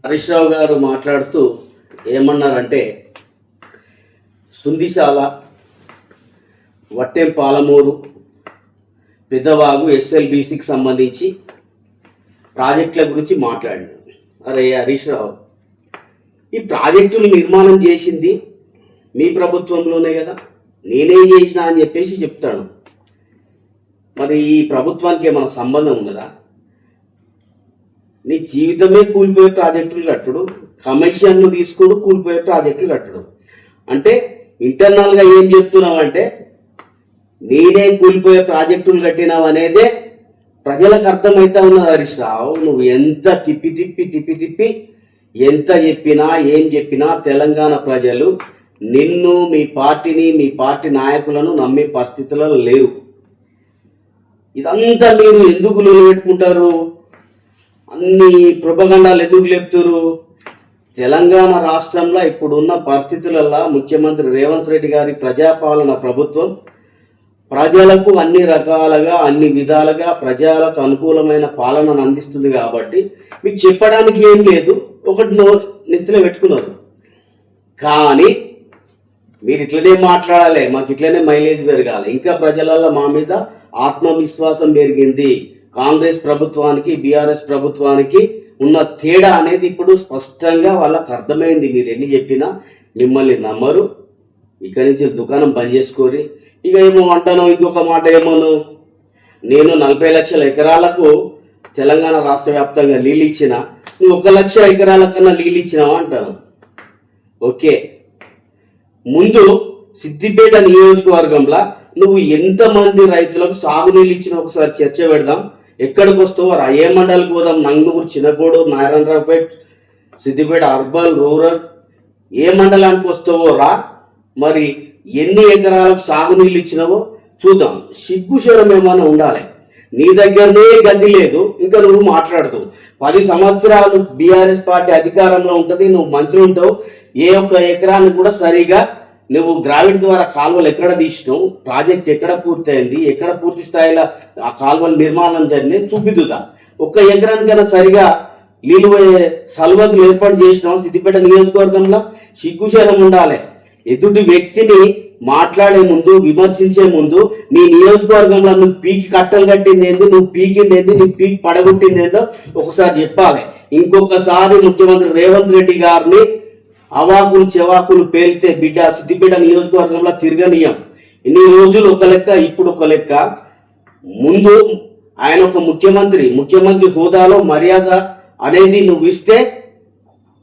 హరీష్ రావు గారు మాట్లాడుతూ ఏమన్నారంటే సుందిశాల, వట్టెం పాలమూరు, పెద్దవాగు ఎస్ఎల్బీసీకి సంబంధించి ప్రాజెక్టుల గురించి మాట్లాడినారు. అరే హరీష్ రావు, ఈ ప్రాజెక్టులు నిర్మాణం చేసింది మీ ప్రభుత్వంలోనే కదా, నేనేం చేసినా అని చెప్పేసి చెప్తాను. మరి ఈ ప్రభుత్వానికి ఏమైనా సంబంధం ఉన్నదా? నీ జీవితమే కూలిపోయే ప్రాజెక్టులు కట్టుడు, కమిషన్లు తీసుకుడు కూలిపోయే ప్రాజెక్టులు కట్టుడు. అంటే ఇంటర్నల్గా ఏం చెప్తున్నావు అంటే నేనే కూలిపోయే ప్రాజెక్టులు కట్టినావు అనేదే ప్రజలకు అర్థమవుతా ఉన్నది. హరీష్ రావు, నువ్వు ఎంత తిప్పి తిప్పి తిప్పి తిప్పి ఎంత చెప్పినా ఏం చెప్పినా తెలంగాణ ప్రజలు నిన్ను, మీ పార్టీని, మీ పార్టీ నాయకులను నమ్మే పరిస్థితుల్లో లేరు. ఇదంతా మీరు ఎందుకు నిలబెట్టుకుంటారు? అన్ని ప్రొపగండాలు ఎందుకు లేపుతారు? తెలంగాణ రాష్ట్రంలో ఇప్పుడున్న పరిస్థితులలో ముఖ్యమంత్రి రేవంత్ రెడ్డి గారి ప్రజాపాలన ప్రభుత్వం ప్రజలకు అన్ని రకాలుగా అన్ని విధాలుగా ప్రజలకు అనుకూలమైన పాలనను అందిస్తుంది. కాబట్టి మీకు చెప్పడానికి ఏం లేదు, ఒకటి నెత్తిలో పెట్టుకున్నారు. కానీ మీరు ఇట్లనే మాట్లాడాలి, మాకు ఇట్లనే మైలేజ్ పెరగాలి, ఇంకా ప్రజలలో మా మీద ఆత్మవిశ్వాసం పెరిగింది. కాంగ్రెస్ ప్రభుత్వానికి బీఆర్ఎస్ ప్రభుత్వానికి ఉన్న తేడా అనేది ఇప్పుడు స్పష్టంగా వాళ్ళకి అర్థమైంది. మీరు ఎన్ని చెప్పినా మిమ్మల్ని నమ్మరు. ఇక్కడి నుంచి దుకాణం బంద్ చేసుకోరి. ఇక ఏమో అంటాను, ఇంకొక మాట ఏమోను, నేను 40 లక్షల ఎకరాలకు తెలంగాణ రాష్ట్ర వ్యాప్తంగా నీళ్ళు ఇచ్చిన, నువ్వు 1 లక్ష ఎకరాల కన్నా నీళ్ళు ఇచ్చినావా అంటాను. ఓకే, ముందు సిద్దిపేట నియోజకవర్గంలో నువ్వు ఎంతమంది రైతులకు సాగునీళ్ళు ఇచ్చిన ఒకసారి చర్చ పెడదాం. ఎక్కడికి వస్తావో రా, ఏ మండలికి పోదాం, నంగనూరు, చిన్నకోడు, నారాయణరావుపేట, సిద్దిపేట అర్బన్, రూరల్, ఏ మండలానికి వస్తావో రా. మరి ఎన్ని ఎకరాలకు సాగునీళ్ళు ఇచ్చినావో చూద్దాం. సిగ్గుశరం ఏమైనా ఉండాలి. నీ దగ్గరనే గతి లేదు, ఇంకా నువ్వు మాట్లాడుతావు. 10 సంవత్సరాలు బీఆర్ఎస్ పార్టీ అధికారంలో ఉంటుంది, నువ్వు మంత్రి ఉంటావు. ఏ ఒక్క ఎకరాన్ని కూడా సరిగా నువ్వు గ్రావిడ్ ద్వారా కాలువలు ఎక్కడ తీసినావు, ప్రాజెక్ట్ ఎక్కడ పూర్తయింది, ఎక్కడ పూర్తి స్థాయిలో ఆ కాలువల నిర్మాణం జరిగింది చూపిద్దుదా. 1 ఎకరానికైనా సరిగా నీళ్ళు సల్వతులు ఏర్పాటు చేసినావు సిద్దిపేట నియోజకవర్గంలో? సిగ్గుశరం ఉండాలి. ఎదుటి వ్యక్తిని మాట్లాడే ముందు, విమర్శించే ముందు నీ నియోజకవర్గంలో నువ్వు పీకి కట్టలు కట్టింది ఏంది, నువ్వు పీకింది ఏంది, నీ పీకి పడగొట్టింది ఏందో ఒకసారి చెప్పాలి. ఇంకొకసారి ముఖ్యమంత్రి రేవంత్ రెడ్డి గారిని అవాకులు చెవాకులు పేలితే బిడ్డ సిద్దిపేట నియోజకవర్గంలో తిరగనీయం. ఇన్ని రోజులు ఒక లెక్క, ఇప్పుడు ఒక లెక్క. ముందు ఆయన ఒక ముఖ్యమంత్రి హోదాలో మర్యాద అనేది నువ్వు ఇస్తే,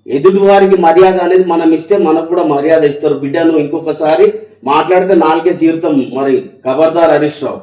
ఎదుటి వారికి మర్యాద అనేది మనం ఇస్తే మనకు కూడా మర్యాద ఇస్తారు. బిడ్డ నువ్వు ఇంకొకసారి మాట్లాడితే 4 సీరుతాం. మరి ఖబర్దార్ హరీష్ రావు.